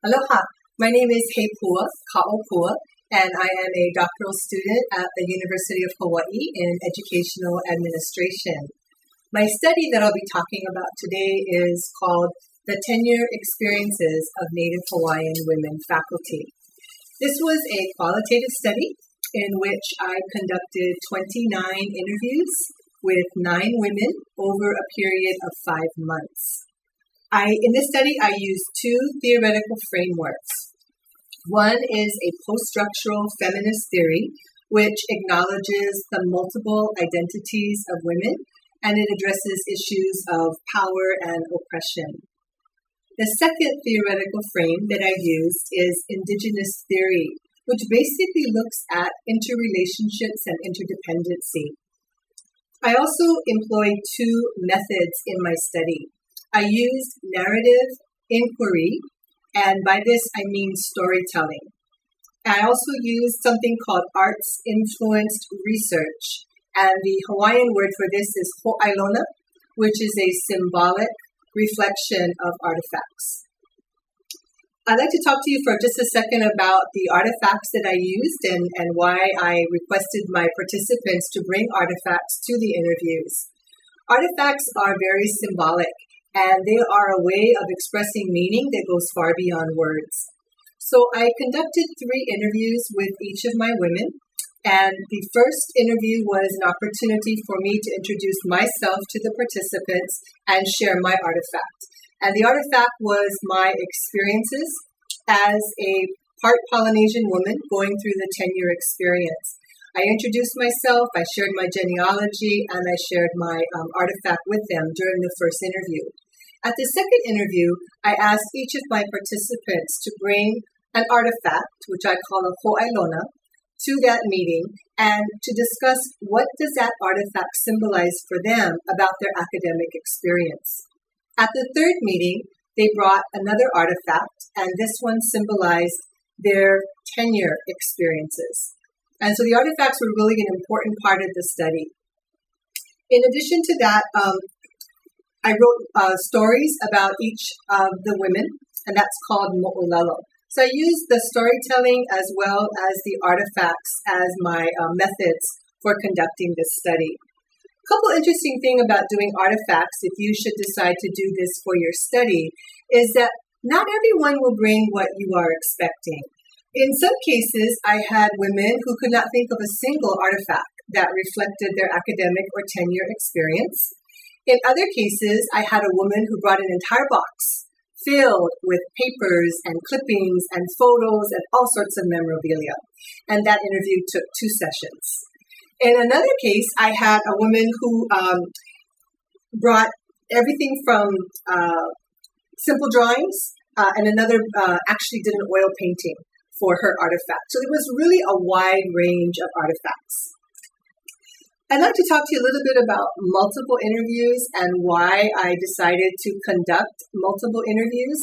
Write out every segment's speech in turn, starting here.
Aloha, my name is Heipua Ka'opua, and I am a doctoral student at the University of Hawaii in Educational Administration. My study that I'll be talking about today is called The Tenure Experiences of Native Hawaiian Women Faculty. This was a qualitative study in which I conducted 29 interviews with 9 women over a period of 5 months. In this study, I used 2 theoretical frameworks. One is a post-structural feminist theory, which acknowledges the multiple identities of women, and it addresses issues of power and oppression. The second theoretical frame that I used is indigenous theory, which basically looks at interrelationships and interdependency. I also employed 2 methods in my study. I used narrative inquiry, and by this I mean storytelling. I also used something called arts-influenced research, and the Hawaiian word for this is ho'ailona, which is a symbolic reflection of artifacts. I'd like to talk to you for just a second about the artifacts that I used and why I requested my participants to bring artifacts to the interviews. Artifacts are very symbolic, and they are a way of expressing meaning that goes far beyond words. So I conducted 3 interviews with each of my women, and the first interview was an opportunity for me to introduce myself to the participants and share my artifact. And the artifact was my experiences as a part Polynesian woman going through the tenure experience. I introduced myself, I shared my genealogy, and I shared my artifact with them during the first interview. At the second interview, I asked each of my participants to bring an artifact, which I call a ho'ailona, to that meeting and to discuss what does that artifact symbolize for them about their academic experience. At the third meeting, they brought another artifact, and this one symbolized their tenure experiences. And so the artifacts were really an important part of the study. In addition to that, I wrote stories about each of the women, and that's called mo'olelo. So I used the storytelling as well as the artifacts as my methods for conducting this study. A couple interesting things about doing artifacts, if you should decide to do this for your study, is that not everyone will bring what you are expecting. In some cases, I had women who could not think of a single artifact that reflected their academic or tenure experience. In other cases, I had a woman who brought an entire box filled with papers and clippings and photos and all sorts of memorabilia. And that interview took 2 sessions. In another case, I had a woman who brought everything from simple drawings, and another actually did an oil painting for her artifact. So it was really a wide range of artifacts. I'd like to talk to you a little bit about multiple interviews and why I decided to conduct multiple interviews.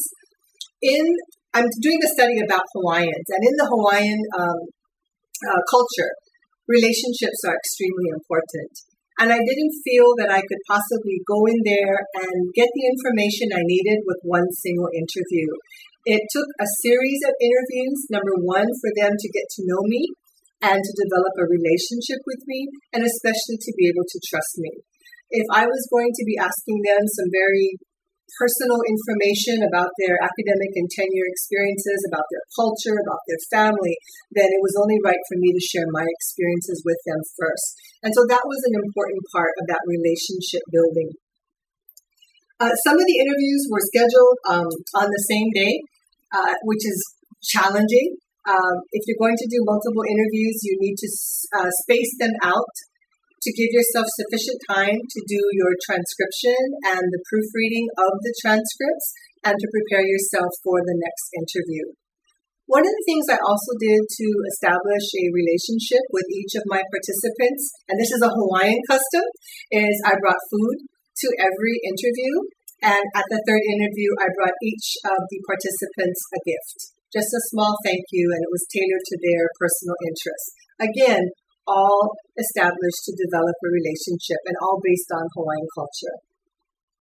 I'm doing a study about Hawaiians, and in the Hawaiian culture, relationships are extremely important. And I didn't feel that I could possibly go in there and get the information I needed with one single interview. It took a series of interviews, number 1, for them to get to know me and to develop a relationship with me, and especially to be able to trust me. If I was going to be asking them some very personal information about their academic and tenure experiences, about their culture, about their family, then it was only right for me to share my experiences with them first. And so that was an important part of that relationship building. Some of the interviews were scheduled on the same day, which is challenging. If you're going to do multiple interviews, you need to space them out to give yourself sufficient time to do your transcription and the proofreading of the transcripts and to prepare yourself for the next interview. One of the things I also did to establish a relationship with each of my participants, and this is a Hawaiian custom, is I brought food to every interview, and at the third interview, I brought each of the participants a gift. Just a small thank you, and it was tailored to their personal interests. Again, all established to develop a relationship and all based on Hawaiian culture.